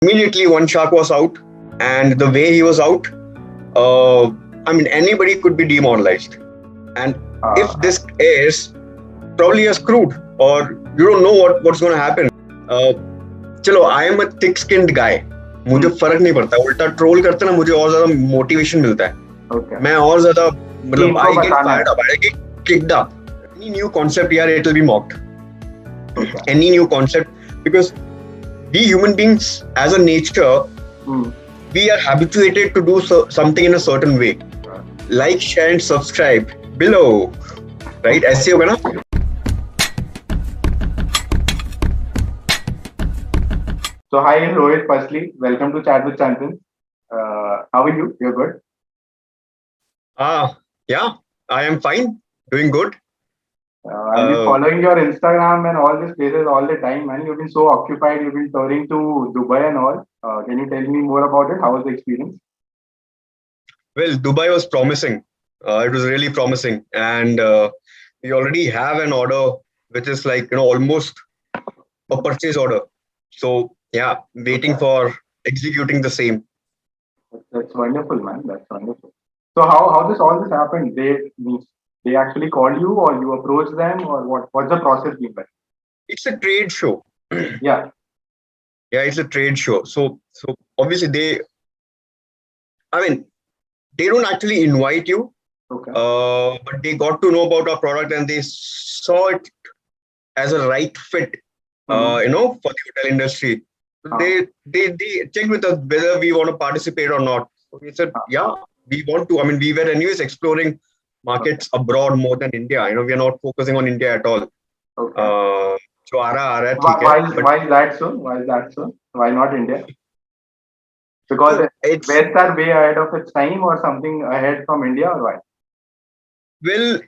Immediately, one shark was out, and the way he was out, anybody could be demoralized. And if this airs, probably you're screwed, or you don't know what's going to happen. चलो, I am a thick skinned guy, मुझे फर्क नहीं पड़ता, उल्टा troll करते ना मुझे और ज्यादा मोटिवेशन मिलता है. मैं और ज्यादा मतलब I get fired up, I get kicked up. Any new concept here, it will be mocked. Any new concept, because we human beings as a nature, we are habituated to do something in a certain way. Like, share and subscribe below, right? ऐसे होगा ना. So hi Rohit, firstly, welcome to Chat with Champions. How are you? You're good? Yeah, I am fine, doing good. I've been following your Instagram and all these places all the time, man. You've been so occupied. You've been touring to Dubai and all. Can you tell me more about it? How was the experience? Well, Dubai was promising. It was really promising, and we already have an order which is like almost a purchase order. So yeah, waiting for executing the same. That's wonderful, man. That's wonderful. So how all this happened? They actually called you, or you approached them, or what's the process been like? It's a trade show. Yeah, it's a trade show. So obviously they don't actually invite you. But they got to know about our product and they saw it as a right fit, for the hotel industry. They checked with us whether we want to participate or not. So we said, yeah, we want to. We were anyways exploring markets abroad more than India. We are not focusing on India at all. So why is that so? Why not India? Because West are way ahead of its time, or something ahead from India, or why? Well,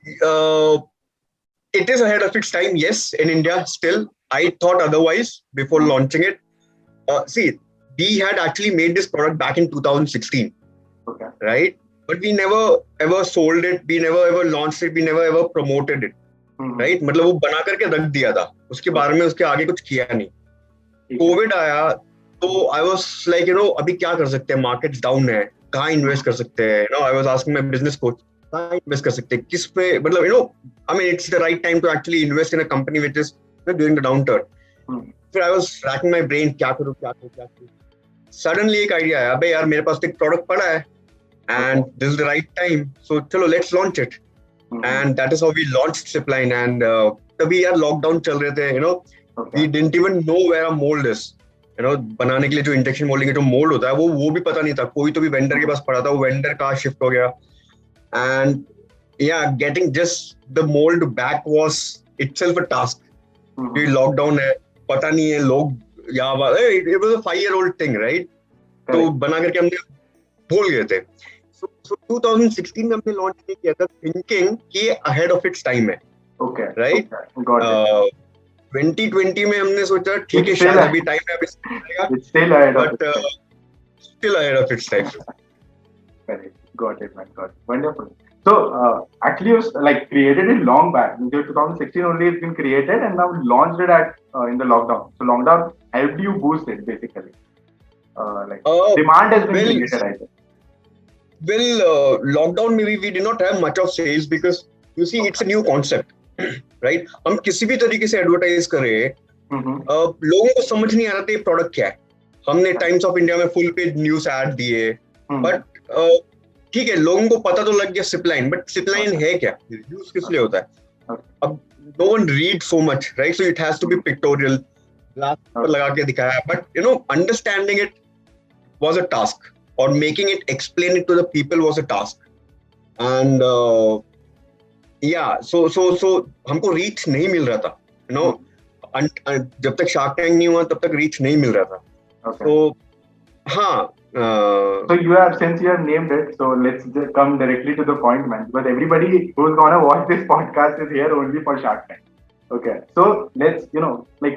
it is ahead of its time, yes, in India still. I thought otherwise before launching it. See, we had actually made this product back in 2016, right? But we never ever sold it. We never ever launched it. We never ever promoted it, right? मतलब वो बना करके रख दिया था. उसके बारे में उसके आगे कुछ किया नहीं. कोविड आया तो I was like, अभी क्या कर सकते हैं? Markets down है. कहाँ invest कर सकते हैं? I was asking my business coach, कहाँ invest कर सकते हैं? किस पे? मतलब it's the right time to actually invest in a company which is during the downturn. फिर I was racking my brain, क्या करूँ? Suddenly एक idea आया, अबे यार मेरे पास एक product पड़ा है, and this is the right time, so चलो let's launch it. And that is how we launched Sippline. And तभी यार lockdown चल रहे थे, we didn't even know where a mold is. बनाने के लिए जो इंजेक्शन मोल्डिंग जो मोल्ड होता है वो भी पता नहीं था. कोई तो भी वेंडर के पास पड़ा था, वो वेंडर कहाँ शिफ्ट हो गया. And yeah, getting just the mold back was itself a task. ये लॉकडाउन है, पता नहीं है लोग it was a 5-year-old thing, right? तो बना करके हमने भूल गए थे. So 2016 में हमने लॉन्च नहीं किया था थिंकिंग कि ये अहेड ऑफ इट्स टाइम है, राइट? 2020 में हमने सोचा ठीक है शायद अभी टाइम है, अभी still ahead of its time. Got it, man. Got it. Wonderful. So actually, it was like created it long back. In 2016 only it's been created, and now launched it in the lockdown. So lockdown helped you boost it basically. Demand has been created, I think. Well, lockdown maybe we did not have much of sales because you see it's a new concept, right? हम किसी भी तरीके से advertise करें, लोगों को समझ नहीं आ रहा था ये प्रोडक्ट क्या है. हमने टाइम्स ऑफ इंडिया में फुल पेज न्यूज ऐड दिए, बट ठीक है लोगों को पता तो लग गया सिपलाइन, बट सिपलाइन है क्या, यूज किस लिए होता है. अब no one reads so much, right? So it has to be pictorial, glass पर लगा के दिखाया, but understanding it was a task, or making it explain it to the people was a task. And so हमको reach नहीं मिल रहा था, जब तक शार्क टैंक नहीं हुआ तब तक रीच नहीं मिल रहा था. So हाँ. So since you have named it, so let's just come directly to the point, man, because everybody who's gonna watch this podcast is here only for Shark Tank. Okay, so let's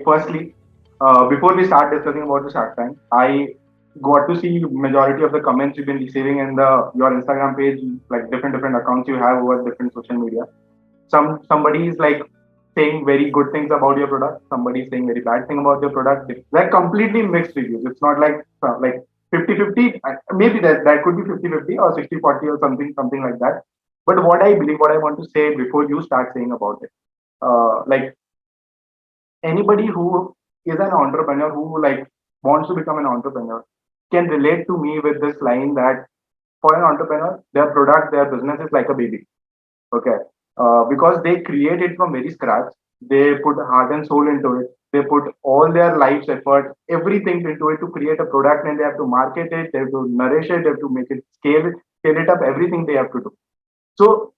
firstly, before we start discussing about the Shark Tank, I got to see majority of the comments you've been receiving in your Instagram page, like different accounts you have over different social media. Somebody is like saying very good things about your product, somebody saying very bad thing about your product. They're completely mixed reviews. It's not like 50-50. Maybe that could be 50-50 or 60-40 or something like that. But what I believe, what I want to say before you start saying about it, like anybody who is an entrepreneur who like wants to become an entrepreneur can relate to me with this line that for an entrepreneur, their product, their business is like a baby. Okay. Because they create it from very scratch. They put heart and soul into it. They put all their life's effort, everything into it to create a product, and they have to market it, they have to nourish it, they have to make it scale it up, everything they have to do. So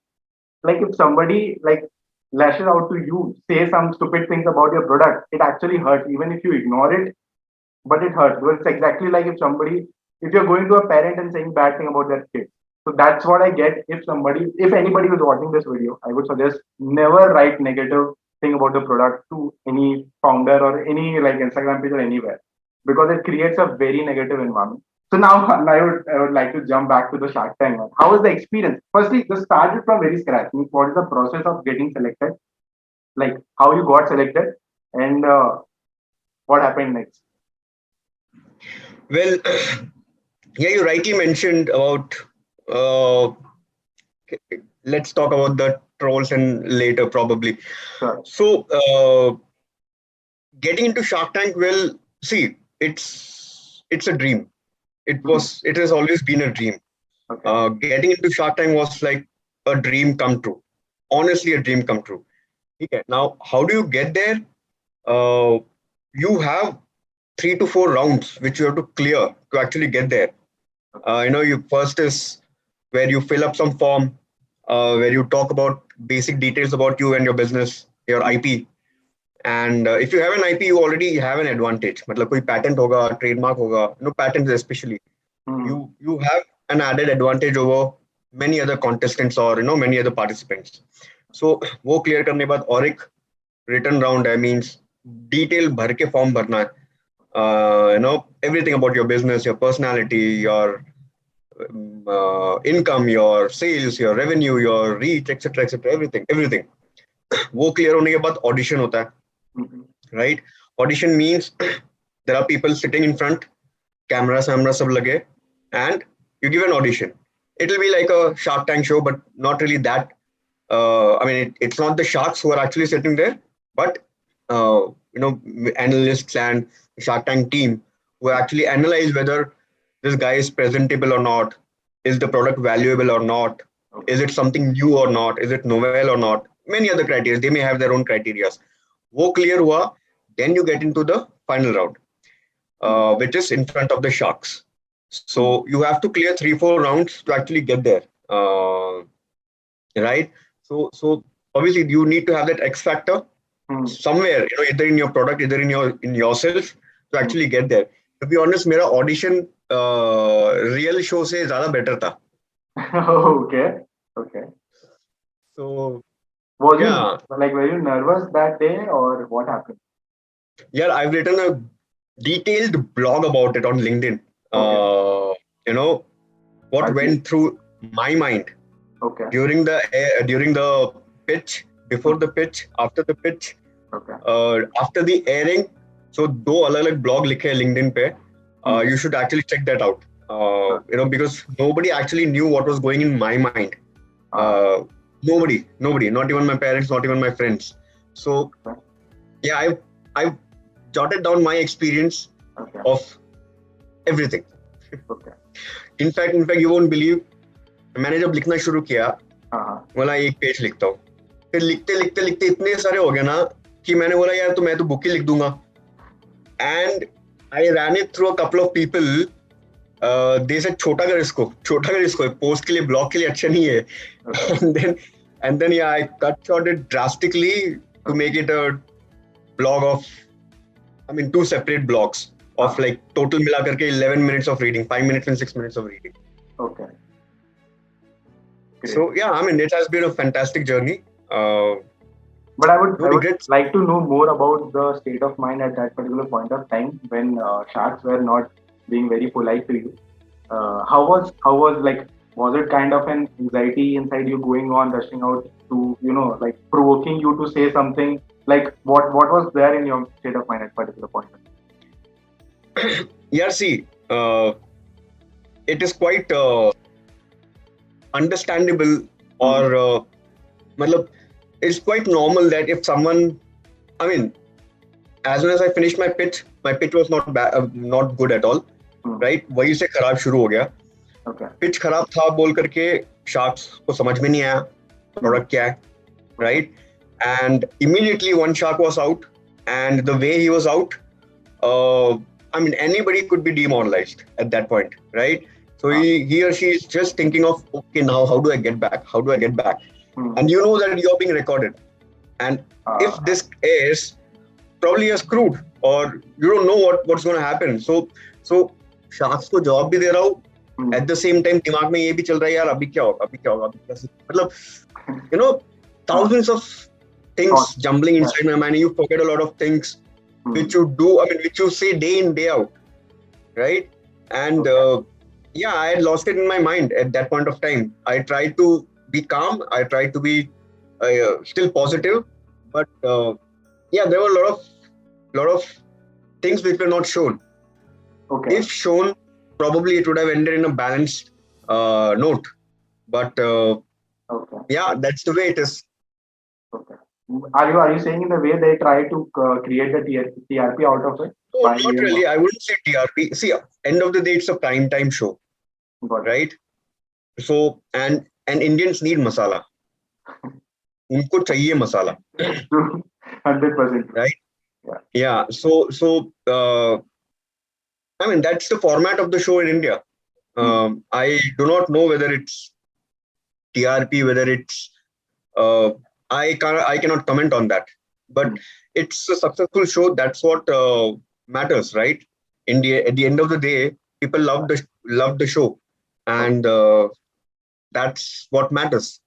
like if somebody like lashes out to you, say some stupid things about your product, it actually hurts, even if you ignore it, but it hurts. Because it's exactly like if you're going to a parent and saying bad thing about their kid. So that's what I get. If anybody who's watching this video, I would suggest never write negative thing about the product to any founder or any like Instagram page or anywhere, because it creates a very negative environment. So now I would like to jump back to the Shark Tank. How was the experience? Firstly, just started from very scratch. What is the process of getting selected? Like how you got selected and what happened next? Well, yeah, you rightly mentioned about. Uh, let's talk about the trolls and later probably. Sure. So, getting into Shark Tank, well, see, it's a dream. It has always been a dream. Okay. Getting into Shark Tank was like a dream come true. Honestly, a dream come true. Okay. Now, how do you get there? You have 3 to 4 rounds which you have to clear to actually get there. You first is where you fill up some form, where you talk about basic details about you and your business, your IP. And if you have an IP, you already have an advantage. मतलब कोई patent होगा, trademark होगा, patents especially. You have an added advantage over many other contestants or many other participants. So वो clear करने के बाद और एक written round है, means detail भर के form भरना है. Everything about your business, your personality, your income, your sales, your revenue, your reach, etc., everything. वो clear होने के बाद audition होता है. Right? Audition means there are people sitting in front, camera सब लगे, and you give an audition. It will be like a Shark Tank show, but not really that. It's not the sharks who are actually sitting there, but analysts and Shark Tank team who actually analyze whether this guy is presentable or not, is the product valuable or not, is it something new or not, is it novel or not, many other criteria. They may have their own criteria. वो clear हुआ, then you get into the final round, which is in front of the sharks. So you have to clear 3-4 rounds to actually get there, right? So obviously you need to have that X factor somewhere, either in your product, either in yourself to actually get there. To be honest, मेरा audition real show से ज़्यादा better था. Okay. So were you nervous that day or what happened? Yeah, I've written a detailed blog about it on LinkedIn. Okay. What went through my mind during the pitch, before the pitch, after the pitch, after the airing. So दो अलग-अलग blog लिखे हैं LinkedIn पे. You should actually check that out. Because nobody actually knew what was going in my mind. Nobody, not even my parents, not even my friends. So yeah, I've jotted down my experience of everything. In fact, you won't believe, मैंने जब लिखना शुरू किया, बोला एक page लिखता हूँ. फिर लिखते इतने सारे हो गए ना कि मैंने बोला यार मैं तो बुक ही लिख दूंगा. And I ran it through a couple of people. They said छोटा कर इसको पोस्ट के लिए, ब्लॉग के लिए अच्छा नहीं है. And then yeah, I cut short it drastically to make it a blog of, 2 separate blogs of like total मिला करके 11 minutes of reading, 5 minutes and 6 minutes of reading. Okay. Great. So yeah, it has been a fantastic journey. But I would like to know more about the state of mind at that particular point of time when sharks were not being very polite to you. How was was it kind of an anxiety inside you going on, rushing out to, like provoking you to say something? Like what was there in your state of mind at particular point? Yeah, see, it is quite understandable, or matlab, it's quite normal that if someone, I mean, as soon as I finished my pitch was not bad, not good at all, right? वहीं से खराब शुरू हो गया. Okay. Pitch खराब था बोल करके शार्क्स को समझ में नहीं आया प्रोडक्ट क्या है, right? And immediately one shark was out, and the way he was out, I mean, anybody could be demoralized at that point, right? So he or she is just thinking of, okay, now how do I get back? How do I get back? And you know that you're being recorded, and if this airs, probably you're screwed, or you don't know what's going to happen. So sharks को जवाब भी दे रहा हूँ, at the same time दिमाग में ये भी चल रहा है यार अभी क्या होगा अभी कैसे, मतलब you know, thousands of things jumbling inside my mind. You forget a lot of things which you do, I mean, which you say day in day out, right? And yeah, I had lost it in my mind at that point of time. I tried to be calm, I tried to be still positive, but yeah, there were a lot of things which were not shown. Okay. If shown, probably it would have ended in a balanced note. But okay. Yeah, that's the way it is. Okay. Are you saying in the way they try to create the TRP out of it? No, not really. I wouldn't say TRP. See, end of the day, it's a prime time show, right? So and Indians need masala. उनको चाहिए masala. 100%. Right? Yeah. So I mean, that's the format of the show in India. I do not know whether it's TRP, whether it's I cannot comment on that. But it's a successful show. That's what matters, right? India. At the end of the day, people love the show, and that's what matters.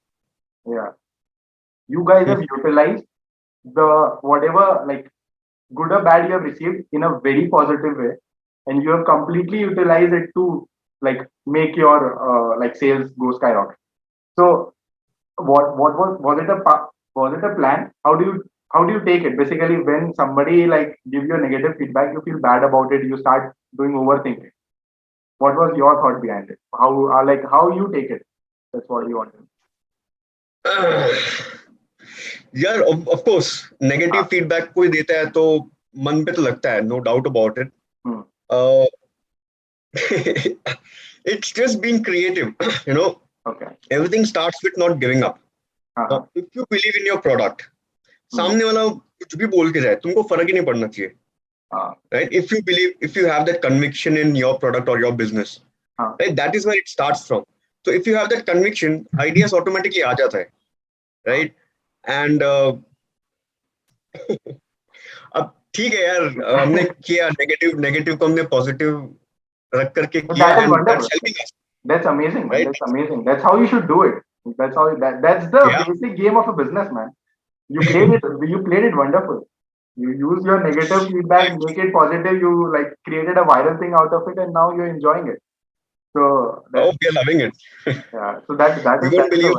Yeah, you guys have utilized the whatever, like good or bad, you have received in a very positive way, and you have completely utilized it to like make your like sales go skyrocket. So what was it a plan? How do you take it? Basically, when somebody like give you a negative feedback, you feel bad about it, you start doing overthinking. What was your thought behind it? How you take it? That's what you want to know. Yeah, of course, negative feedback कोई देता है तो मन पे तो लगता है, no doubt about it. It's just being creative, you know. Okay. Everything starts with not giving up. If you believe in your product, सामने वाला कुछ भी बोल के जाए, तुमको फर्क ही नहीं पड़ना चाहिए. Right? If you have that conviction in your product or your business, right? That is where it starts from. So if you have that conviction, ideas automatically आ जाता है, right? And अब ठीक है यार, हमने किया नेगेटिव को हमने पॉजिटिव रख करके किया, and that's helping us. That's amazing, man. Right? That's amazing. That's how you should do it. That's how that's the basic game of a business, man. You played it wonderful. You use your negative feedback, make it positive. You like created a viral thing out of it, and now you're enjoying it. So we are loving it. Yeah. So that you won't believe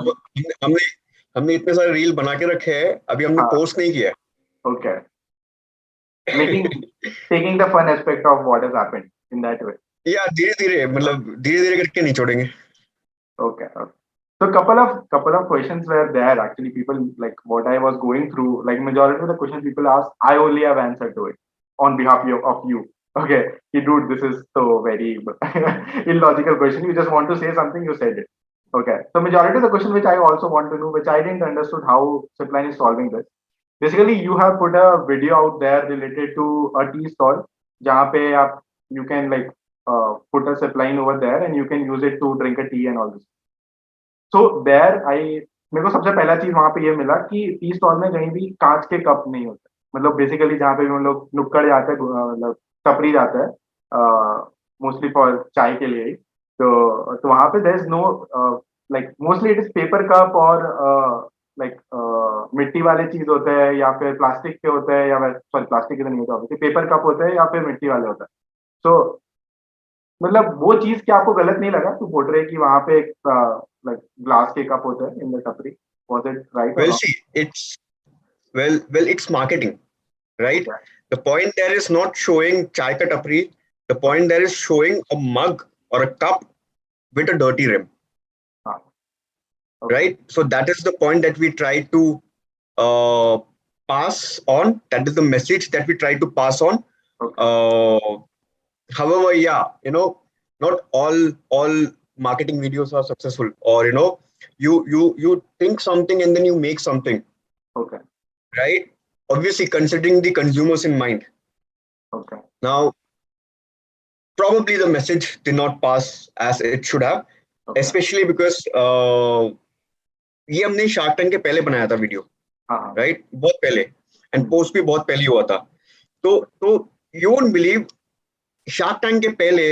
हमने इतने सारे reel बना के रखे हैं, अभी हमने post नहीं किया. Okay. Taking the fun aspect of what has happened in that way. Yeah, धीरे-धीरे करके नहीं छोड़ेंगे. Okay. So couple of questions were there. Actually, people like what I was going through. Like majority of the questions people ask, I only have answer to it on behalf of you. Okay, dude, this is so very illogical question. You just want to say something, you said it. Okay. So majority of the question which I also want to know, which I didn't understood how Sippline is solving this. Basically, you have put a video out there related to a tea stall, जहाँ पे आप you can like put a Sippline over there and you can use it to drink a tea and all this. So there मेरे को सबसे पहला चीज वहाँ पे ये मिला कि टी स्टॉल में कहीं भी कांच के कप नहीं होते. मतलब बेसिकली जहाँ पे हम लोग नुक्कड़ जाते हैं, मतलब टपरी जाता है मोस्टली फॉर चाय के लिए, तो वहाँ पे there is no like mostly it is paper cup और लाइक मिट्टी वाले चीज होते हैं या फिर प्लास्टिक के होते हैं, या सॉरी प्लास्टिक के तो नहीं होता, पेपर कप होते हैं या फिर मिट्टी वाले होते हैं. तो मतलब वो चीज क्या आपको गलत नहीं लगा? तो बोल रहे कि वहां पे एक लाइक ग्लास के कप होते हैं इन द टपरी? Was it right or Well, wrong? see, it's marketing, right? Okay. The point there is not showing chai ka tapri. The point there is showing a mug or a cup with a dirty rim, Ah, okay. right? So that is the point that we try to uh, pass on. That is the message that we try to pass on. Okay. Uh, However, yeah, not all marketing videos are successful, or you think something and then you make something, Okay. right? Obviously, considering the consumers in mind. Okay. Now, probably the message did not pass as it should have, Okay. especially because ये हमने shark tank के पहले बनाया था video, हाँ. Right? बहुत पहले, and Hmm. Post भी बहुत पहले हुआ था. तो you won't believe, shark tank के पहले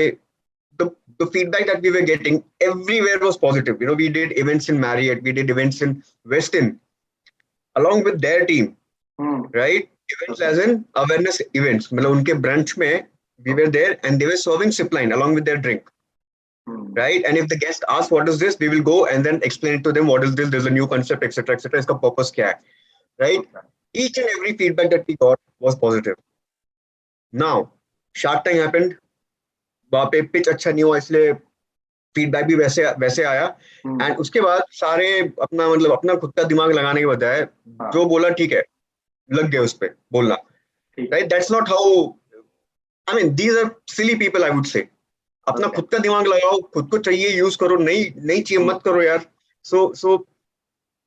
the the feedback that we were getting everywhere was positive. We did events in Marriott, we did events in Westin along with their team, Hmm. right? Events Okay. as in awareness events. मतलब उनके branch में we were there and they were serving Sippline along with their drink, Hmm. right? And if the guest asks what is this, we will go and then explain it to them. What is this? There's a new concept, etc., etc. इसका purpose क्या है, right? Okay. Each and every feedback that we got was positive. Now, Shark Tank happened. वहाँ पे pitch अच्छा नहीं हुआ, इसलिए feedback भी वैसे वैसे आया. Hmm. एंड उसके बाद सारे अपना खुद का दिमाग लगाने के बजाय हाँ. जो बोला ठीक है, लग गए उस पे बोलना, ठीक. Right? That's not how, I mean these are silly people, I would say. अपना Okay. खुद का दिमाग लगाओ, खुद को चाहिए यूज करो, नहीं चाहिए मत करो यार. So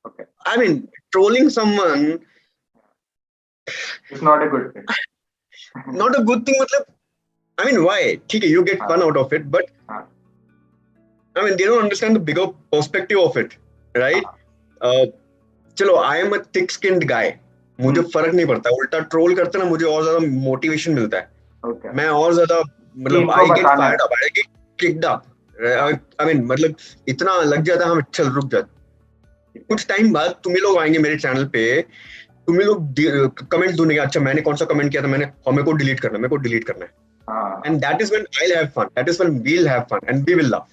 Okay. I mean trolling someone It's not a good thing. Not a good thing. मतलब आई मीन व्हाई? ठीक है, you get fun out of it, but हाँ. I mean, they don't understand the bigger perspective of it, right? चलो, I am a thick-skinned guy. मुझे फर्क नहीं पड़ता. उल्टा ट्रोल करते ना, मुझे और ज्यादा मोटिवेशन मिलता है. Okay. मैं और ज्यादा मतलब इनको I get बताना है. fired up, I get kicked up. I mean, मतलब इतना लग जाता है, हम चल रुक जाते. कुछ टाइम बाद तुम्हें लोग आएंगे मेरे चैनल पे, तुम्हें लोग कमेंट ढूंढेंगे, अच्छा मैंने कौन सा कमेंट किया था, मेरे को डिलीट करना है, मेरे को डिलीट करना है. हाँ. And that is when I'll have fun. That is when we'll have fun and we will laugh.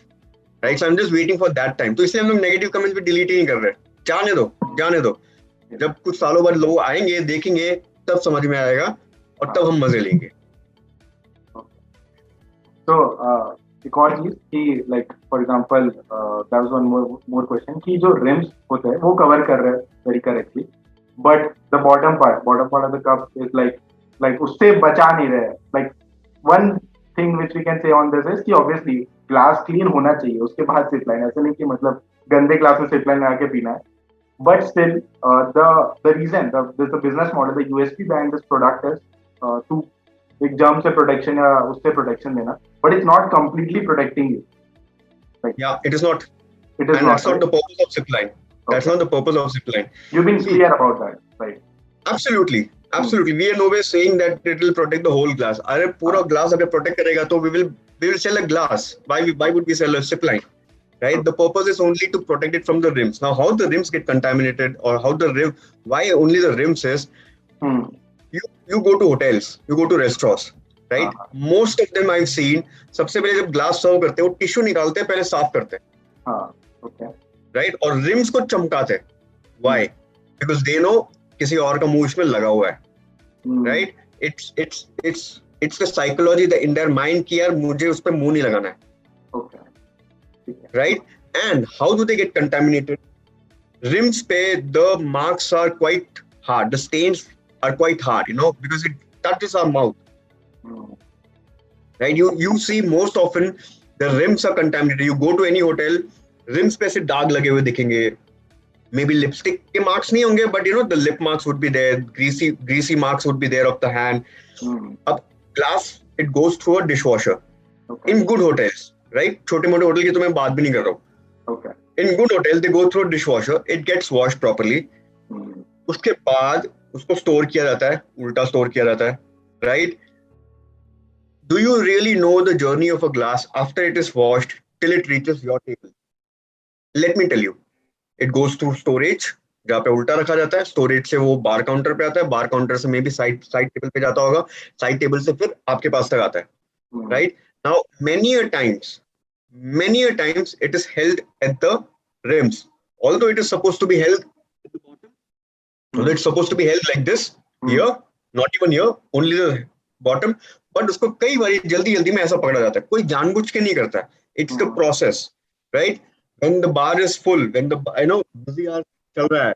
Right? So I'm just waiting for that time. तो इसलिए हम लोग नेगेटिव कमेंट्स भी डिलीट ही नहीं कर रहे. जाने दो. जब कुछ सालों बाद लोग आएंगे, देखेंगे, तब समझ में आएगा और तब हम मजे लेंगे. So, एक और चीज कि like for example, that was one more question कि जो rims होते हैं वो cover कर रहे हैं very correctly, but the bottom part of the cup is like उससे बचा नहीं रहे. Like one thing which we can say on this is कि obviously glass clean होना चाहिए, उसके बाद Sippline. ऐसा नहीं कि मतलब गंदे glass में Sippline लगा के पीना है. But still, the reason, the business model, the USP behind this product is to एक germ से protection या उससे protection देना, but it's not completely protecting you. Like, Yeah, it is not. it is And not. that's not the purpose of Sippline. That's not the purpose of Sippline. You've been clear about that, right? Absolutely. We are nowhere saying that it will protect the whole glass. अरे पूरा glass अगर protect करेगा तो we will sell a glass. Why would we sell a Sippline? Right? The purpose is only to protect it from the rims. Now, how the rims get contaminated, or why only the rims is, you go to hotels, you go to restaurants, right? Most of them I've seen, सबसे पहले जब glass serve करते हैं, वो tissue निकालते हैं, पहले साफ करते हैं. Okay. Right? और rims को चमकाते हैं. Why? Because they know किसी और का मुंह इसमें लगा हुआ है. Right? It's the psychology in their mind कि यार मुझे उस पर मुंह नहीं लगाना है. Okay. Right? And how do they get contaminated? Rims pe, the marks are quite hard. The stains are quite hard, because it touches our mouth. Right? You see most often the rims are contaminated. You go to any hotel, rims पे से दाग लगे हुए दिखेंगे. Maybe lipstick के marks नहीं होंगे, but the lip marks would be there. Greasy marks would be there of the hand. अब glass, it goes through a dishwasher. Okay. In good hotels, right? छोटे मोटे होटल की तो मैं बात भी नहीं कर रहा हूँ. Okay. In good hotel, they go through a dishwasher. It gets washed properly. उसके बाद उसको स्टोर किया जाता है, उल्टा स्टोर किया जाता है, right? Do you really know the journey of a glass after it is washed till it reaches your table? Let me tell you. It goes through storage, जहाँ पे उल्टा रखा जाता है. स्टोरेज से वो बार काउंटर पे आता है, बार काउंटर से मे बी साइड टेबल पे जाता होगा, साइड टेबल से फिर आपके पास तक आता है, right? Now, many a times it is held at the rims. Although it is supposed to be held So it's supposed to be held like this here, not even here, only the bottom. But उसको कई बारी जल्दी में ऐसा पकड़ा जाता है, कोई जानबूझ के नहीं करता है. It's the process, right? When the bar is full, when the busy hour चल रहा है,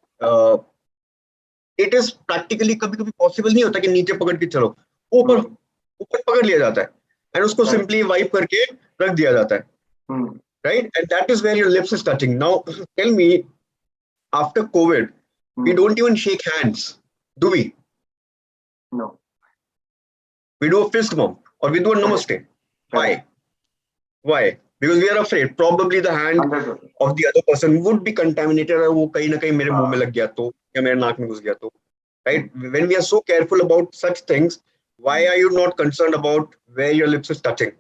it is practically कभी possible नहीं होता कि नीचे पकड़ के चलो, ऊपर पकड़ लिया जाता है and उसको simply wipe करके रख दिया जाता है, right? And that is where your lips is touching. Now tell me, after COVID, we don't even shake hands, do we? No. We do a fist bump or we do a namaste. Why? Because we are afraid probably the hand 100%. of the other person would be contaminated और वो कहीं ना कहीं मेरे मुंह में लग गया तो या मेरे नाक में घुस गया तो, right? When we are so careful about such things, why are you not concerned about where your lips is touching?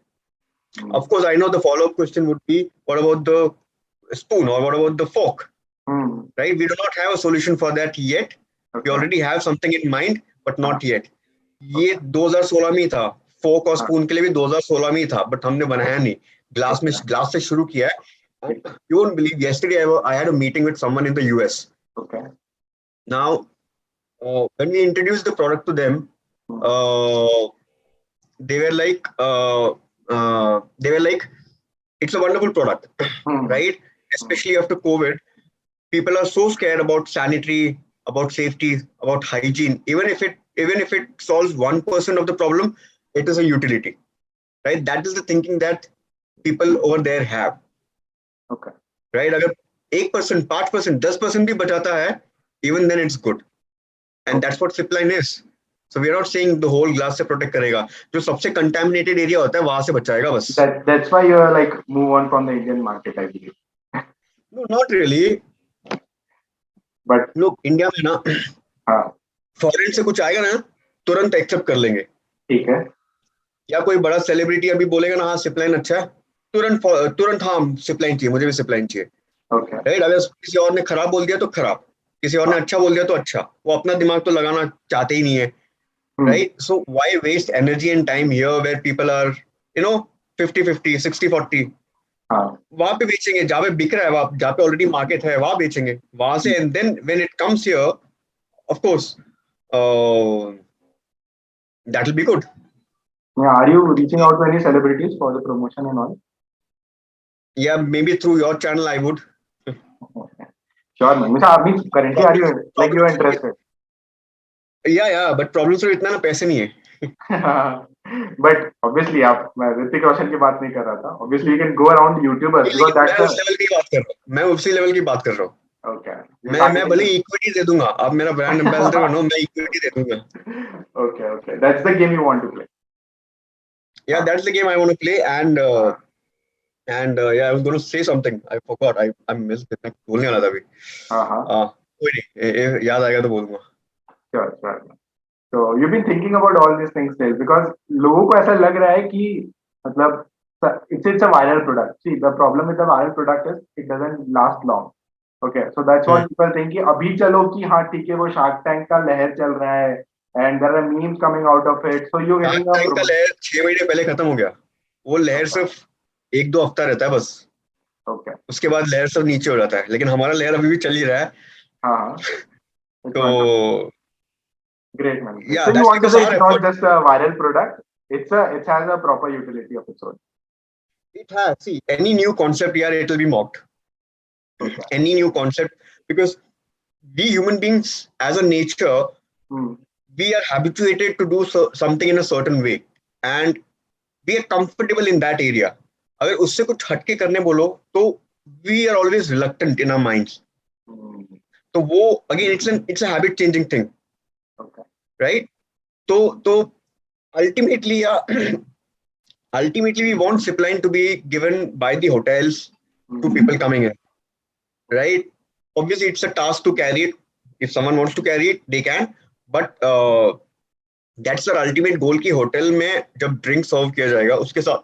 Of course, I know the follow-up question would be, what about the spoon or what about the fork? Right? We do not have a solution for that yet. We already have something in mind, but not yet. ये 2016 में था, fork और spoon के लिए भी 2016 में था, but हमने बनाया नहीं. Glass से शुरू किया है. You won't believe, yesterday I had a meeting with someone in the US. Okay. Now, when we introduced the product to them, they were like, it's a wonderful product, right? Especially after COVID, people are so scared about sanitary, about safety, about hygiene. Even if it solves 1% of the problem, it is a utility, right? That is the thinking that people over there have. Okay. Right? अगर 1%, 5%, 10% भी बचाता है, even then it's good. And that's what Sippline is. So we are not saying the whole glass से protect करेगा. जो सबसे contaminated area होता है वहाँ से बचाएगा बस. That's why you're like move on from the Indian market, I believe. No, not really. But look, India में ना, foreign से कुछ आएगा ना, तुरंत accept कर लेंगे. ठीक है. या कोई बड़ा celebrity अभी बोलेगा ना, हाँ Sippline अच्छा है, तुरंत हाँ Sippline चाहिए, मुझे भी Sippline चाहिए. Okay. Right? अगर किसी और ने खराब बोल दिया तो खराब, किसी और ने अच्छा बोल दिया तो अच्छा, वो अपना दिमाग तो लगाना चाहते ही नहीं है. Right? So why waste energy and time here where people are, 50-50, 60-40. वहां पे बेचेंगे, जहाँ पे बिक रहा है, जहाँ पे ऑलरेडी मार्केट है वहां बेचेंगे, वहां से. And then when it comes here, of course that will be good. Are you reaching out to any celebrities for the promotion and all? Yeah, maybe through your channel I would. Sure, man. Currently are you like you are interested? Yeah, but problem सिर्फ इतना ना, पैसे नहीं है. But obviously, मैं ऋतिक रोशन की बात नहीं कर रहा था. Obviously, you can go around YouTubers because that's मैं उस लेवल की बात कर रहा हूँ. मैं उसी लेवल की बात कर रहा हूँ. Okay. मैं भले इक्विटी दे दूंगा, आप मेरा ब्रांड एम्बेसडर बनो, मैं इक्विटी दे दूंगा. Okay. That's the game you want to play. Yeah, that's the game I want to play. And yeah, I was going to say something. I forgot. I missed it. मैं बोलने वाला था अभी. कोई नहीं, याद आएगा तो बोलूंगा. Sure. So you've been thinking about all these things still because लोगों को ऐसा लग रहा है कि मतलब it's a viral product. See, the problem with the viral product is it doesn't last long. Okay, so that's what people think कि अभी चलो कि हाँ ठीक है, वो Shark Tank का लहर चल रहा है and there are memes coming out of it. So you're getting a Shark Tank का लहर 6 महीने पहले खत्म हो गया. वो लहर सिर्फ 1-2 हफ्ता रहता है बस. Okay. उसके बाद लहर सब नीचे हो जाता है, लेकिन हमारा लहर अभी भी चल ही रहा है. हाँ. तो great, man. Yeah, so you want to say it's not just a viral product, it has a proper utility of its own. It has. See, any new concept here, it will be mocked. Okay. Any new concept, because we human beings as a nature, we are habituated to do something in a certain way and we are comfortable in that area. अगर उससे कुछ हटके करने बोलो तो we are always reluctant in our minds. तो वो again it's a habit changing thing. Okay. Right? So ultimately we want Sippline to be given by the hotels to people coming in. Right? Obviously, it's a task to carry it. If someone wants to carry it, they can. But that's our ultimate goal कि hotel में जब drink सर्व किया जाएगा उसके साथ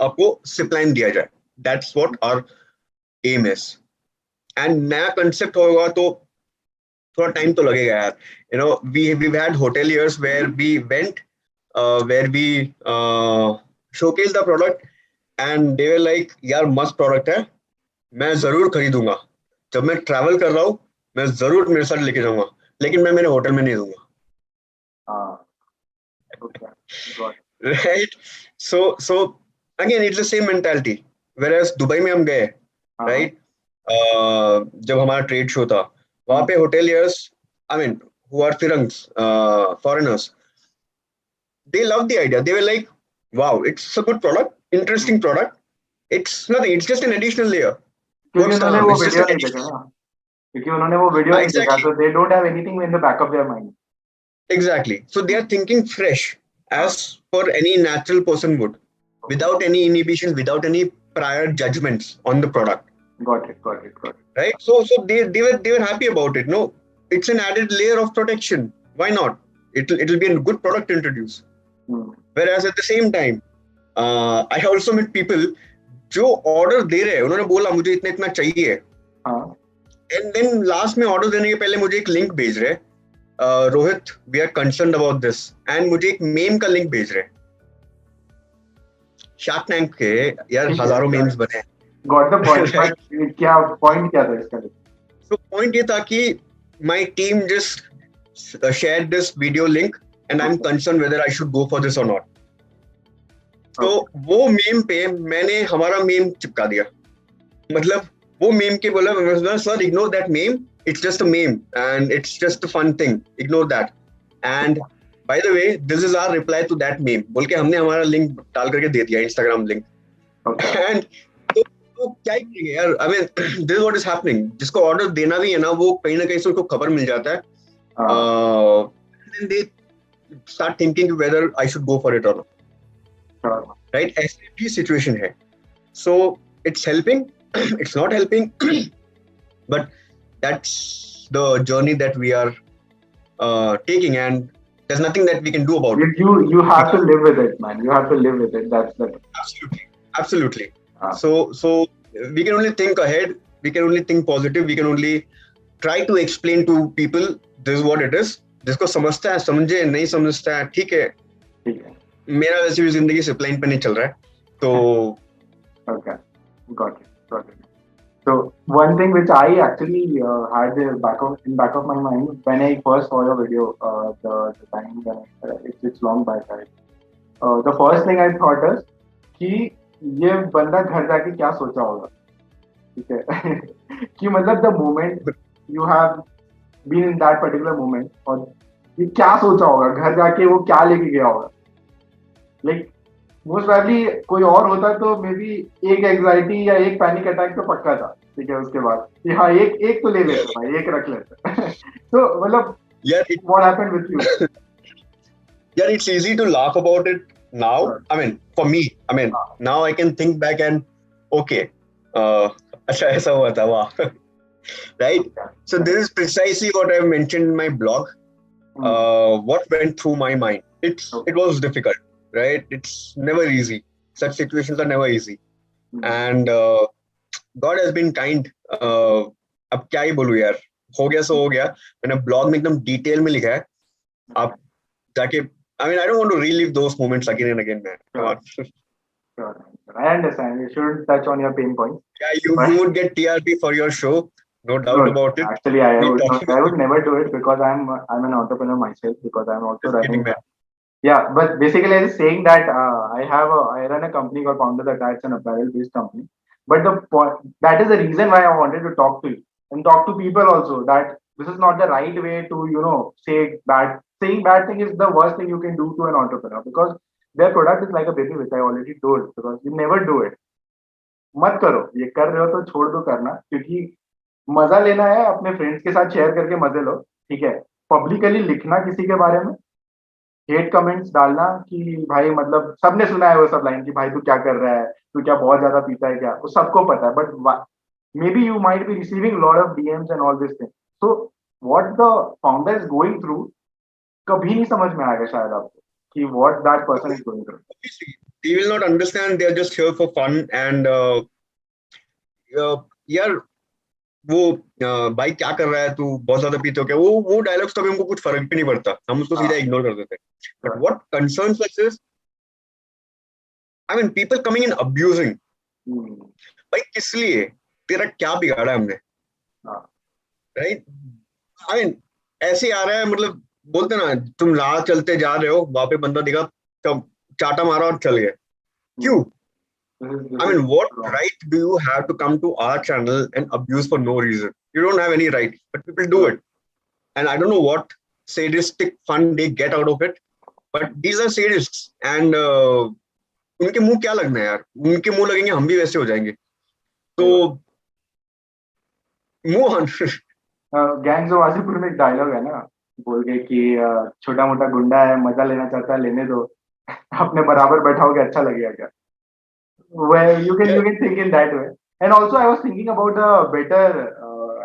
आपको Sippline दिया जाए. That's what our aim is. And नया concept होगा तो थोड़ा टाइम तो लगेगा यार. We've had hoteliers where we went, where we showcased the product and they were like, यार मस्त product है, मैं जरूर खरीदूंगा. जब मैं ट्रैवल कर रहा हूँ मैं जरूर मेरे साथ लेके जाऊंगा. लेकिन मैं मेरे होटल में नहीं दूंगा. Okay. Got it. Right? So again, it's the same mentality. Whereas Dubai में हम गए, right? जब हमारा ट्रेड शो था, वहाँ पे hoteliers, I mean, who are Firangs, foreigners, they love the idea. They were like, wow, it's a good product, interesting product. It's nothing. It's just an additional layer. क्योंकि What's the उन्होंने harm? वो It's just video an नहीं देखा additional. ना, क्योंकि उन्होंने वो video नहीं देखा, Exactly. so they don't have anything in the back of their mind. Exactly. So they are thinking fresh, as per any natural person would, without any inhibitions, without any prior judgments on the product. Got it. Got it. Got it. Right? So they were happy about it. No, it's an added layer of protection. Why not? It'll be a good product to introduce. Whereas at the same time, I also met people जो order दे रहे हैं, उन्होंने बोला मुझे इतना इतना चाहिए, एंड देन लास्ट में ऑर्डर देने के पहले मुझे एक लिंक भेज रहे, Rohit we are concerned about this, and मुझे एक मेम का लिंक भेज रहे. शार्क टैंक के यार हजारों मेम्स बने. Got the point. But क्या पॉइंट क्या था इसका? So पॉइंट ये था कि my team just shared this video link and I'm concerned whether I should go for this or not. तो वो मीम पे मैंने हमारा मीम चिपका दिया. मतलब वो मीम के बोला sir ignore that meme, it's just a meme and it's just a fun thing, ignore that, and by the way this is our reply to that meme बोल के हमने हमारा लिंक डाल करके दे दिया, इंस्टाग्राम लिंक. एंड तो क्या ही करेंगे यार, I mean this is what is happening. जिसको ऑर्डर देना भी है ना, वो कहीं ना कहीं से उसको खबर मिल जाता है, then they start thinking whether I should go for it और नॉट. राइट, ऐसी भी सिचुएशन है. So it's helping, it's not helping, but that's the journey that we are taking, and there's nothing that we can do about it. You have to live with it, man. You have to live with it. That's the absolutely. So we can only think ahead, we can only think positive, we can only try to explain to people this is what it is. जिसको समझता है समझे, नहीं समझता है ठीक है. मेरा वैसे भी जिंदगी सिपलाइन पे नहीं चल रहा है, तो okay, got it. So one thing which I actually had in back of my mind when I first saw your video, the time when it's long back, right? The first thing I thought is कि ये बंदा घर जाके क्या सोचा होगा, ठीक है? कि मतलब the moment you have been in that particular moment, और ये क्या सोचा होगा, घर जाके वो क्या लेके गया होगा. Like मोस्ट प्रोबेबली कोई और होता तो मे बी एक एंजाइटी या एक पैनिक अटैक तो पक्का था, ठीक है? उसके बाद कि हाँ एक तो ले लेते भाई, एक रख लेते. तो मतलब what happened with you? Yeah, it's easy to laugh about it now. I mean, for me, I mean, now I can think back and okay, अच्छा ऐसा हुआ था, वाह. Right? So this is precisely what I mentioned in my blog. What went through my mind. It was difficult. Right? It's never easy. Such situations are never easy. And God has been kind. अब क्या ही बोलूं यार, हो गया सो हो गया. मैंने blog में एकदम डिटेल में लिखा है. आप जाके, I mean, I don't want to relive those moments again and again, man. Sure. I understand. You shouldn't touch on your pain points. Yeah, you would get TRP for your show. No doubt about it. Actually, I would never do it because I'm an entrepreneur myself, because I'm also running. Yeah, but basically I was saying that I run a company called Founders Attach, an apparel-based company. But that is the reason why I wanted to talk to you and talk to people also, that this is not the right way to, saying bad thing is the worst thing you can do to an entrepreneur, because their product is like a baby, which I already told, because you never do it. मत करो, ये कर रहे हो तो छोड़ दो करना, क्योंकि मजा लेना है अपने फ्रेंड्स के साथ शेयर करके मजे लो, ठीक है? पब्लिकली लिखना किसी के बारे में, हेट कमेंट्स डालना कि भाई मतलब सबने सुना है वो सब लाइन कि भाई तू क्या कर रहा है, तू क्या बहुत ज्यादा पीता है क्या, वो सबको पता है. But may be you might be receiving lot of DMs and all this thing. So what the founder is going through कभी नहीं समझ में आएगा शायद आपको कि what that person is going through. They will not understand. They are just here for fun. And यार वो भाई क्या कर रहा है तू, बहुत ज्यादा पीते हो क्या, वो डायलॉग्स तो हमको कुछ फर्क भी नहीं पड़ता, हम उसको सीधा इग्नोर कर देते. But what concerns us is, I mean, people coming in abusing. भाई किस लिए, तेरा क्या बिगाड़ा हमने, राइट? आई मीन ऐसे ही आ रहा है, मतलब बोलते ना, तुम राह चलते जा रहे हो, वहां पे बंदा दिखा, तब चाटा मारा और चल गए. क्यों? This I is mean, what wrong. right do you have to come to our channel and abuse for no reason? You don't have any right, but people do it. And I don't know what sadistic fun they get out of it, but these are sadists. And उनके मुंह क्या लगना है यार, उनके मुंह लगेंगे हम भी वैसे हो जाएंगे, तो move on. Gangs of Wasseypur में एक डायलॉग है ना, बोल के कि छोटा मोटा गुंडा है, मजा लेना चाहता है, लेने दो. अपने बराबर बैठाओगे अच्छा लगेगा क्या? Well, you can think in that way. And also, I was thinking about a better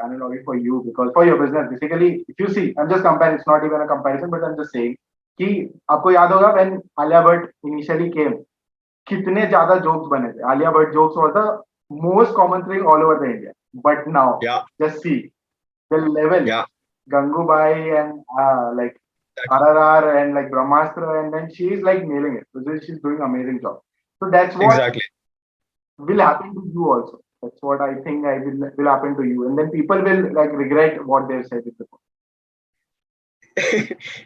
analogy for you, because for your business, basically, if you see, I'm just comparing. It's not even a comparison, but I'm just saying कि आपको याद होगा when Alia Bhatt initially came, कितने ज्यादा jokes बने थे. Alia Bhatt jokes was the most common thing all over the India. But now, Yeah, just see the level. yeah, Gangubai and like RRR and like Brahmastra, and then she's like nailing it. She's doing amazing job. So that's what exactly. will happen to you also. That's what I think will happen to you, and then people will like regret what they've said before.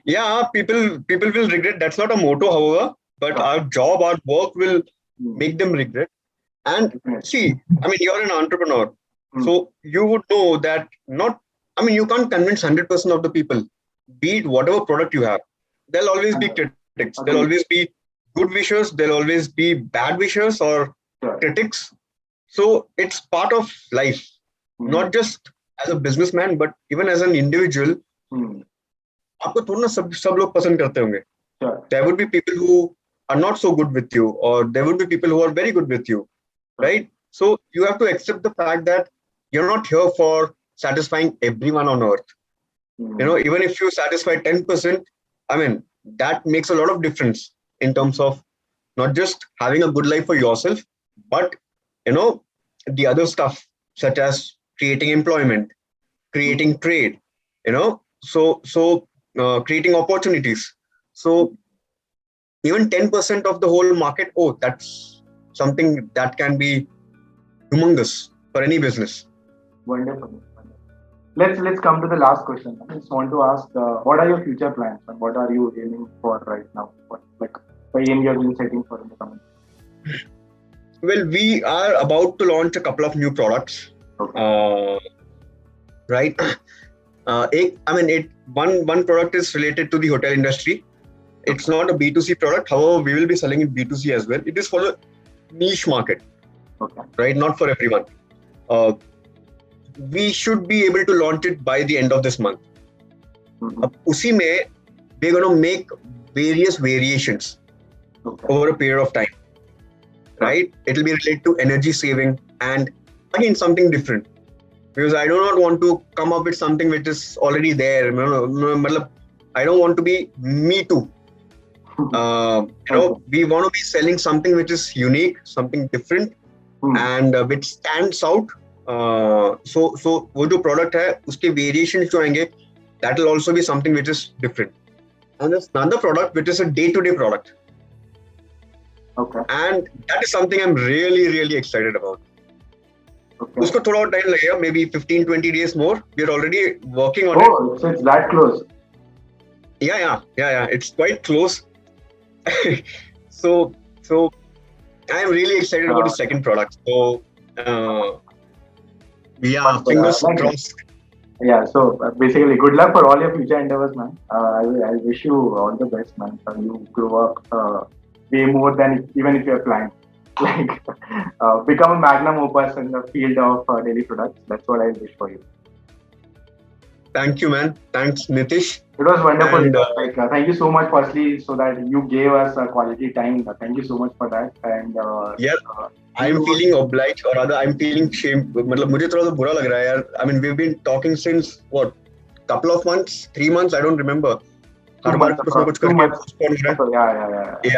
Yeah, people will regret. That's not a motto, however, but our job, our work will make them regret. And see, I mean, you're an entrepreneur, so you would know that not. I mean, you can't convince 100% of the people. Be it whatever product you have, there'll always be critics. There'll always be good wishers. There'll always be bad wishers or critics. So it's part of life, not just as a businessman, but even as an individual. आपको थोड़ा ना सब लोग पसंद करते होंगे. There would be people who are not so good with you, or there would be people who are very good with you, right? So you have to accept the fact that you're not here for satisfying everyone on earth. You know, even if you satisfy 10%, I mean, that makes a lot of difference in terms of not just having a good life for yourself, but, you know, the other stuff such as creating employment, creating trade, you know, so creating opportunities. So even 10% of the whole market, oh, that's something that can be humongous for any business. Wonderful. Let's come to the last question. I just want to ask, what are your future plans and what are you aiming for right now? What like the aim you have been setting for in the coming? Well, we are about to launch a couple of new products. Okay. Right. One product is related to the hotel industry. It's not a B2C product. However, we will be selling it B2C as well. It is for the niche market. Okay. Right. Not for everyone. We should be able to launch it by the end of this month. Usi mein, we're going to make various variations over a period of time. Right? It will be related to energy saving and again something different. Because I do not want to come up with something which is already there. I don't want to be me too. We want to be selling something which is unique, something different, and which stands out. So वो जो product है, उसके variations जो आएंगे, that will also be something which is different. And there's another product which is a day-to-day product. Okay. And that is something I'm really, really excited about. Okay. उसको थोड़ा और time लगेगा, maybe 15-20 days more. We're already working on it. Oh, so it's that close. Yeah. It's quite close. So I'm really excited about the second product. So fingers crossed. Yeah, so basically, good luck for all your future endeavors, man. I wish you all the best, man. You grow up way more than even if you're planned. Like, become a magnum opus in the field of daily products. That's what I wish for you. Thank you, man. Thanks, Nitish. It was wonderful. And, thank you so much, firstly, so that you gave us a quality time. Thank you so much for that. And I'm feeling obliged, or rather, I'm feeling shame. मतलब मुझे थोड़ा सा बुरा लग रहा है यार. I mean, we've been talking since what, couple of months, 3 months, I don't remember. हर बार कुछ ना कुछ करके postpone हो रहा है.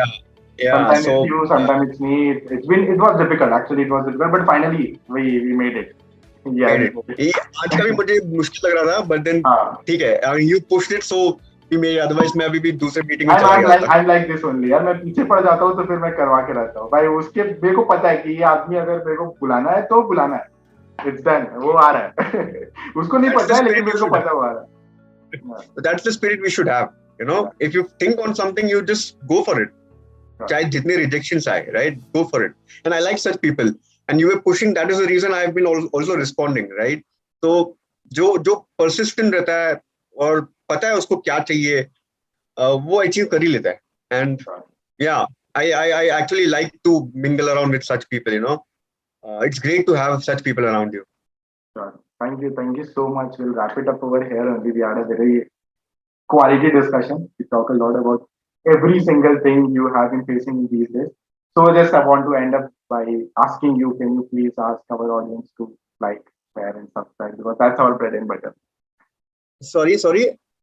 Yeah. Sometimes so, it's you, sometimes it's me. It was difficult. Actually, it was difficult, but finally we made it. Yeah. आज का भी मुझे मुश्किल लग रहा था, but then ठीक है. I mean, you pushed it, so we made. Otherwise, मैं अभी भी दूसरे मीटिंग में चला गया था. I'm like this only. यार मैं पीछे पड़ जाता हूँ तो फिर मैं करवा के रहता हूँ. भाई उसके मेरे को पता है कि ये आदमी अगर मेरे को बुलाना है तो बुलाना है. It's done. वो आ रहा है. उसको नहीं पता है लेकिन मेरे को पता वो आ रहा है. So that's the spirit we should have. If you think on something, you just go for it. Chahe jitne rejections aaye, right? Go for it. And I like such people. And you were pushing. That is the reason I've been also responding, right? So जो persistent रहता है और पता है उसको क्या चाहिए, वो achieve कर ही लेता है. And yeah, I actually like to mingle around with such people. It's great to have such people around you. Sure. Thank you so much. We'll wrap it up over here only. We had a very quality discussion. We talk a lot about every single thing you have been facing these days. So just I want to end up by asking you, can you please ask our audience to like, share and subscribe, because that's our bread and butter. Sorry.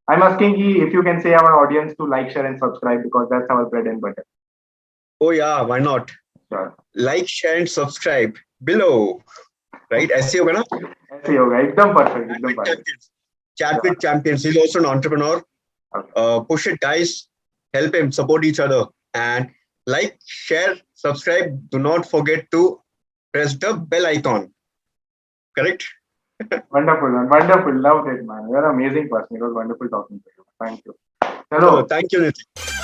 I'm asking you if you can say our audience to like, share and subscribe, because that's our bread and butter. Oh yeah, why not? Sure. Like, share and subscribe below. Right? ऐसे होगा ना? ऐसे होगा, एकदम perfect. Chat with champions. He's also an entrepreneur. Okay. Push it, guys. Help him. Support each other. And like, share, subscribe. Do not forget to press the bell icon. Correct? Wonderful. Loved it, man. You're an amazing person. It was wonderful talking to you. Thank you. Hello. Thank you, Nitin.